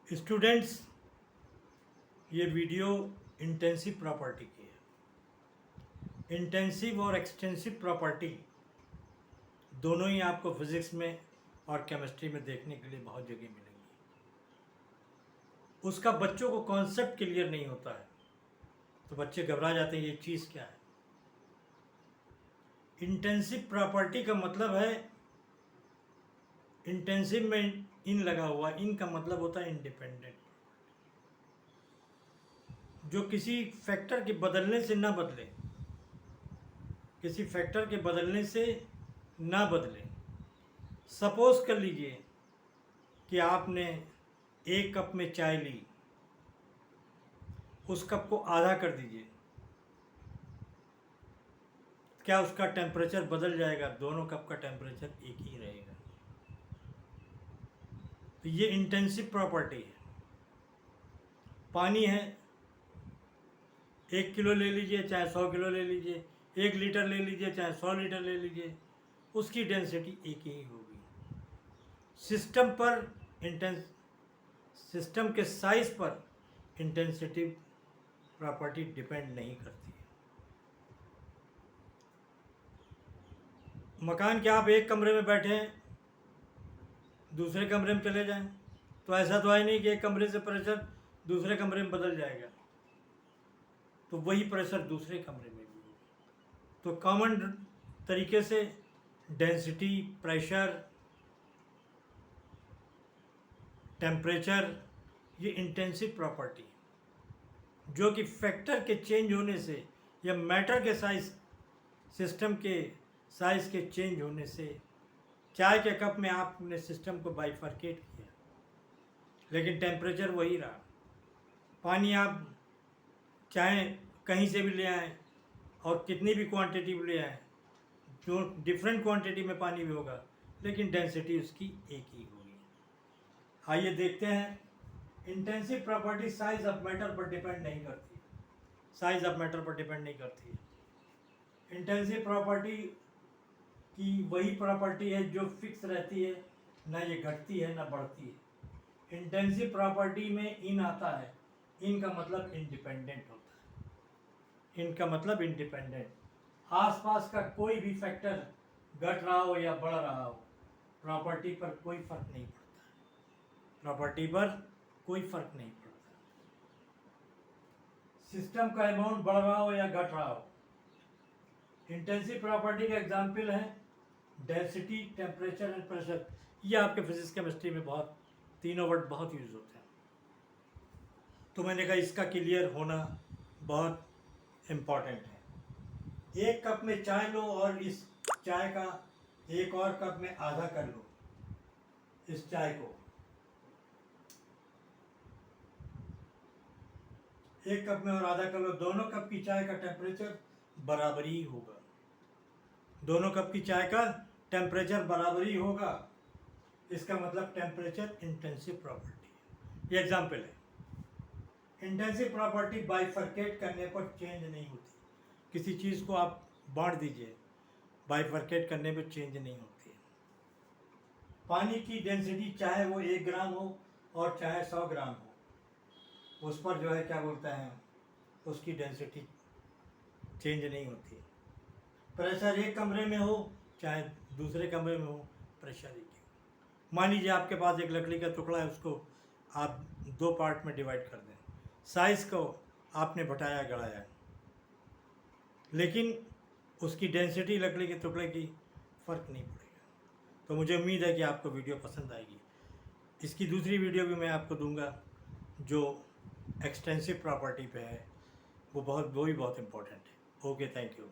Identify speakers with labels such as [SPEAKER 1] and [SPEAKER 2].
[SPEAKER 1] Students, ये video intensive property की है। इंटेंसिव और एक्सटेंसिव प्रॉपर्टी दोनों ही आपको फिज़िक्स में और केमिस्ट्री में देखने के लिए बहुत जगह मिलेंगी। उसका बच्चों को कॉन्सेप्ट क्लियर नहीं होता है तो बच्चे घबरा जाते हैं, ये चीज़ क्या है। इंटेंसिव प्रॉपर्टी का मतलब है, इंटेंसिव में इन लगा हुआ, इन का मतलब होता है इंडिपेंडेंट, जो किसी फैक्टर के बदलने से ना बदले, किसी फैक्टर के बदलने से ना बदले। सपोज कर लीजिए कि आपने एक कप में चाय ली, उस कप को आधा कर दीजिए, क्या उसका टेम्परेचर बदल जाएगा? दोनों कप का टेम्परेचर एक ही रहेगा। तो ये इंटेंसिव प्रॉपर्टी है। पानी है, 1 किलो ले लीजिए चाहे 100 किलो ले लीजिए, 1 लीटर ले लीजिए चाहे 100 लीटर ले लीजिए, उसकी डेंसिटी एक ही होगी। सिस्टम पर सिस्टम के साइज पर इंटेंसिटी प्रॉपर्टी डिपेंड नहीं करती है। मकान के आप एक कमरे में बैठे हैं, दूसरे कमरे में चले जाएं तो ऐसा तो है नहीं कि एक कमरे से प्रेशर दूसरे कमरे में बदल जाएगा, तो वही प्रेशर दूसरे कमरे में भी होगा। तो कॉमन तरीके से डेंसिटी, प्रेशर, टेम्परेचर, ये इंटेंसिव प्रॉपर्टी है, जो कि फैक्टर के चेंज होने से या मैटर के साइज, सिस्टम के साइज के चेंज होने से, चाय के कप में आपने सिस्टम को बाइफरकेट किया लेकिन टेम्परेचर वही रहा। पानी आप चाहे कहीं से भी ले आएँ और कितनी भी क्वांटिटी में ले आएँ, जो डिफरेंट क्वांटिटी में पानी भी होगा लेकिन डेंसिटी उसकी एक ही होगी। आइए देखते हैं, intensive property size of matter पर डिपेंड नहीं करती, साइज ऑफ मैटर पर डिपेंड नहीं करती है। इंटेंसिव प्रॉपर्टी की वही प्रॉपर्टी है जो फिक्स रहती है, ना ये घटती है ना बढ़ती है। इंटेंसिव प्रॉपर्टी में इन आता है, इन का मतलब इंडिपेंडेंट होता है, इनका मतलब इंडिपेंडेंट। आसपास का कोई भी फैक्टर घट रहा हो या बढ़ रहा हो, प्रॉपर्टी पर कोई फर्क नहीं पड़ता, प्रॉपर्टी पर कोई फर्क नहीं पड़ता। सिस्टम का अमाउंट बढ़ रहा हो या घट रहा हो। इंटेंसिव प्रॉपर्टी का एग्जाम्पल है डेंसिटी, टेम्परेचर एंड प्रेशर। ये आपके फिजिक्स केमिस्ट्री में बहुत, तीनों वर्ड बहुत यूज होते हैं, तो मैंने कहा इसका क्लियर होना बहुत इम्पॉर्टेंट है। एक कप में चाय लो और इस चाय का एक और कप में आधा कर लो, इस चाय को एक कप में और आधा कर लो, दोनों कप की चाय का टेम्परेचर बराबर ही होगा, दोनों कप की चाय का टेम्परेचर बराबर ही होगा। इसका मतलब टेम्परेचर इंटेंसिव प्रॉपर्टी है। ये एग्जाम्पल है। इंटेंसिव प्रॉपर्टी बाइफरकेट करने पर चेंज नहीं होती। किसी चीज़ को आप बांट दीजिए, बाइफरकेट करने पर चेंज नहीं होती है। पानी की डेंसिटी चाहे वो 1 ग्राम हो और चाहे 100 ग्राम हो, उस पर जो है क्या बोलते हैं, उसकी डेंसिटी चेंज नहीं होती है। प्रेशर एक कमरे में हो चाहे दूसरे कमरे में हो, प्रेशर एक ही हो। मान लीजिए आपके पास एक लकड़ी का टुकड़ा है, उसको आप 2 पार्ट में डिवाइड कर दें, साइज़ को आपने घटाया गढ़ाया, लेकिन उसकी डेंसिटी लकड़ी के टुकड़े की फ़र्क नहीं पड़ेगा। तो मुझे उम्मीद है कि आपको वीडियो पसंद आएगी। इसकी दूसरी वीडियो भी मैं आपको दूंगा जो एक्सटेंसिव प्रॉपर्टी पे है, वो भी बहुत इम्पोर्टेंट है। Okay, thank you.